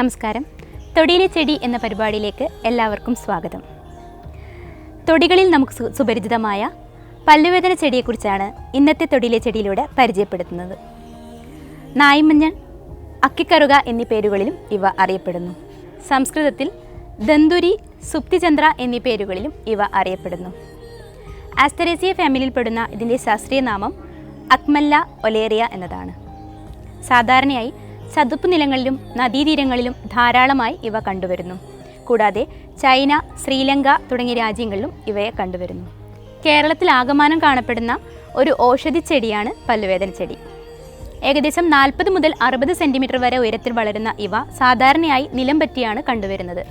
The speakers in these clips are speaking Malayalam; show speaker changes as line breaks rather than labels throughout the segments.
നമസ്കാരം. തൊടിയിലെ ചെടി എന്ന പരിപാടിയിലേക്ക് എല്ലാവർക്കും സ്വാഗതം. തൊടികളിൽ നമുക്ക് സുപരിചിതമായ പല്ലുവേദന ചെടിയെക്കുറിച്ചാണ് ഇന്നത്തെ തൊടിയിലെ ചെടിയിലൂടെ പരിചയപ്പെടുത്തുന്നത്. നായ്മഞ്ഞൾ, അക്കിക്കറുക എന്നീ പേരുകളിലും ഇവ അറിയപ്പെടുന്നു. സംസ്കൃതത്തിൽ ദന്തുരി, സുപ്തിചന്ദ്ര എന്നീ പേരുകളിലും ഇവ അറിയപ്പെടുന്നു. ആസ്റ്ററേസിയ ഫാമിലിയിൽപ്പെടുന്ന ഇതിൻ്റെ ശാസ്ത്രീയ നാമം അക്മല്ല ഒലേറിയ എന്നതാണ്. സാധാരണയായി ചതുപ്പ് നിലങ്ങളിലും നദീതീരങ്ങളിലും ധാരാളമായി ഇവ കണ്ടുവരുന്നു. കൂടാതെ ചൈന, ശ്രീലങ്ക തുടങ്ങിയ രാജ്യങ്ങളിലും ഇവയെ കണ്ടുവരുന്നു. കേരളത്തിൽ ആകമാനം കാണപ്പെടുന്ന ഒരു ഔഷധി ചെടിയാണ് പല്ലുവേദന ചെടി. ഏകദേശം 40 മുതൽ 60 സെൻറ്റിമീറ്റർ വരെ ഉയരത്തിൽ വളരുന്ന ഇവ സാധാരണയായി നിലം പറ്റിയാണ് കണ്ടുവരുന്നത്.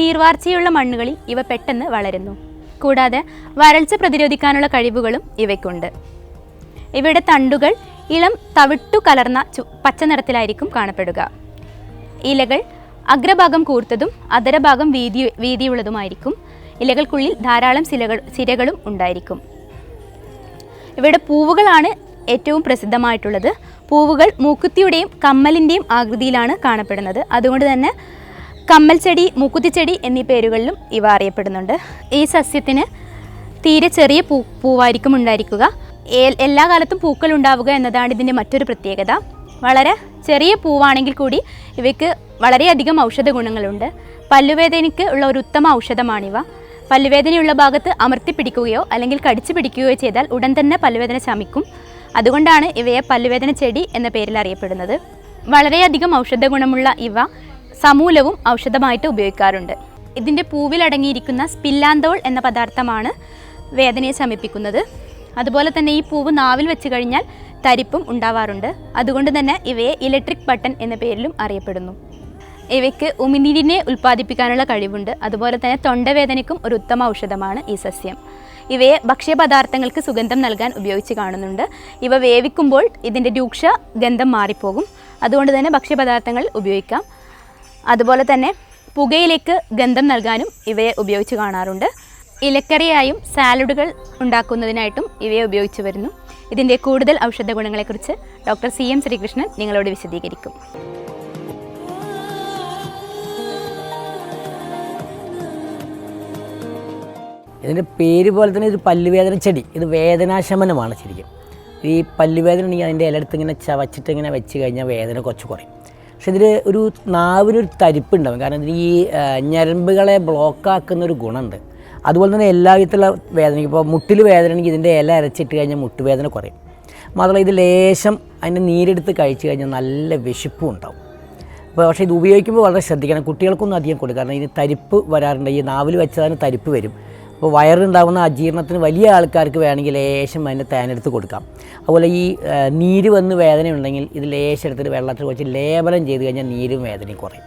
നീർവാർച്ചയുള്ള മണ്ണുകളിൽ ഇവ പെട്ടെന്ന് വളരുന്നു. കൂടാതെ വരൾച്ച പ്രതിരോധിക്കാനുള്ള കഴിവുകളും ഇവയ്ക്കുണ്ട്. ഇവയുടെ തണ്ടുകൾ ഇളം തവിട്ടു കലർന്ന പച്ച നിറത്തിലായിരിക്കും കാണപ്പെടുക. ഇലകൾ അഗ്രഭാഗം കൂർത്തതും അധരഭാഗം വീതിയുള്ളതുമായിരിക്കും. ഇലകൾക്കുള്ളിൽ ധാരാളം സിരകളും ഉണ്ടായിരിക്കും. ഇവയുടെ പൂവുകളാണ് ഏറ്റവും പ്രസിദ്ധമായിട്ടുള്ളത്. പൂവുകൾ മൂക്കുത്തിയുടെയും കമ്മലിൻ്റെയും ആകൃതിയിലാണ് കാണപ്പെടുന്നത്. അതുകൊണ്ട് തന്നെ കമ്മൽ ചെടി, മൂക്കുത്തിച്ചെടി എന്നീ പേരുകളിലും ഇവ അറിയപ്പെടുന്നുണ്ട്. ഈ സസ്യത്തിന് തീരെ ചെറിയ പൂവായിരിക്കും ഉണ്ടായിരിക്കുക. എല്ലാ കാലത്തും പൂക്കൾ ഉണ്ടാവുക എന്നതാണ് ഇതിൻ്റെ മറ്റൊരു പ്രത്യേകത. വളരെ ചെറിയ പൂവാണെങ്കിൽ കൂടി ഇവയ്ക്ക് വളരെയധികം ഔഷധ ഗുണങ്ങളുണ്ട്. പല്ലുവേദനയ്ക്ക് ഉള്ള ഒരു ഉത്തമ ഔഷധമാണിവ. പല്ലുവേദനയുള്ള ഭാഗത്ത് അമർത്തി പിടിക്കുകയോ അല്ലെങ്കിൽ കടിച്ചു പിടിക്കുകയോ ചെയ്താൽ ഉടൻ തന്നെ പല്ലുവേദന ശമിക്കും. അതുകൊണ്ടാണ് ഇവയെ പല്ലുവേദന ചെടി എന്ന പേരിൽ അറിയപ്പെടുന്നത്. വളരെയധികം ഔഷധ ഗുണമുള്ള ഇവ സമൂലവും ഔഷധമായിട്ട് ഉപയോഗിക്കാറുണ്ട്. ഇതിൻ്റെ പൂവിലടങ്ങിയിരിക്കുന്ന സ്പില്ലാന്തോൾ എന്ന പദാർത്ഥമാണ് വേദനയെ ശമിപ്പിക്കുന്നത്. അതുപോലെ തന്നെ ഈ പൂവ് നാവിൽ വെച്ച് കഴിഞ്ഞാൽ തരിപ്പും ഉണ്ടാവാറുണ്ട്. അതുകൊണ്ട് തന്നെ ഇവയെ ഇലക്ട്രിക് ബട്ടൺ എന്ന പേരിലും അറിയപ്പെടുന്നു. ഇവയ്ക്ക് ഉമിനീരിനെ ഉൽപ്പാദിപ്പിക്കാനുള്ള കഴിവുണ്ട്. അതുപോലെ തന്നെ തൊണ്ടവേദനയ്ക്കും ഒരു ഉത്തമ ഔഷധമാണ് ഈ സസ്യം. ഇവയെ ഭക്ഷ്യപദാർത്ഥങ്ങൾക്ക് സുഗന്ധം നൽകാൻ ഉപയോഗിച്ച് കാണുന്നുണ്ട്. ഇവ വേവിക്കുമ്പോൾ ഇതിൻ്റെ രൂക്ഷ ഗന്ധം മാറിപ്പോകും. അതുകൊണ്ട് തന്നെ ഭക്ഷ്യപദാർത്ഥങ്ങൾ ഉപയോഗിക്കാം. അതുപോലെ തന്നെ പുകയിലേക്ക് ഗന്ധം നൽകാനും ഇവയെ ഉപയോഗിച്ച് കാണാറുണ്ട്. ഇലക്കറിയായും സാലഡുകൾ ഉണ്ടാക്കുന്നതിനായിട്ടും ഇവയെ ഉപയോഗിച്ചു വരുന്നു. ഇതിൻ്റെ കൂടുതൽ ഔഷധ ഗുണങ്ങളെക്കുറിച്ച് ഡോക്ടർ CM ശ്രീകൃഷ്ണൻ നിങ്ങളോട് വിശദീകരിക്കും.
ഇതിൻ്റെ പേര് പോലെ തന്നെ ഇത് പല്ലുവേദന ചെടി. ഇത് വേദനാശമനമാണ് ശരിക്കും. ഈ പല്ലുവേദന ഉണ്ടെങ്കിൽ അതിൻ്റെ ഇലടുത്ത് ഇങ്ങനെ ചവച്ചിട്ട് ഇങ്ങനെ വെച്ച് കഴിഞ്ഞാൽ വേദന കുറച്ച് കുറയും. പക്ഷെ ഇതിൽ ഒരു നാവിനൊരു തരിപ്പുണ്ടാവും. കാരണം ഇതിന് ഈ ഞരമ്പുകളെ ബ്ലോക്കാക്കുന്നൊരു ഗുണമുണ്ട്. അതുപോലെ തന്നെ എല്ലാ വിധത്തിലുള്ള വേദനയ്ക്ക് ഇപ്പോൾ മുട്ടിൽ വേദനയ്ക്ക് ഇതിൻ്റെ ഇല അരച്ചിട്ട് കഴിഞ്ഞാൽ മുട്ടുവേദന കുറയും. മാത്രമല്ല ഇത് ലേശം അതിൻ്റെ നീരെടുത്ത് കഴിച്ച് കഴിഞ്ഞാൽ നല്ല വിശപ്പും ഉണ്ടാവും. അപ്പോൾ പക്ഷേ ഇത് ഉപയോഗിക്കുമ്പോൾ വളരെ ശ്രദ്ധിക്കണം. കുട്ടികൾക്കൊന്നും അധികം കൊടുക്കുക. കാരണം ഇതിന് തരിപ്പ് വരാറുണ്ട്. ഈ നാവിൽ വെച്ചതിന് തരിപ്പ് വരും. അപ്പോൾ വയറുണ്ടാകുന്ന അജീർണത്തിന് വലിയ ആൾക്കാർക്ക് വേണമെങ്കിൽ ലേശം അതിൻ്റെ തേനെടുത്ത് കൊടുക്കാം. അതുപോലെ ഈ നീര് വന്ന് വേദന ഉണ്ടെങ്കിൽ ഇത് ലേശം എടുത്തിട്ട് വെള്ളത്തിൽ വെച്ച് ലേപനം ചെയ്ത് കഴിഞ്ഞാൽ നീരും വേദനയും കുറയും.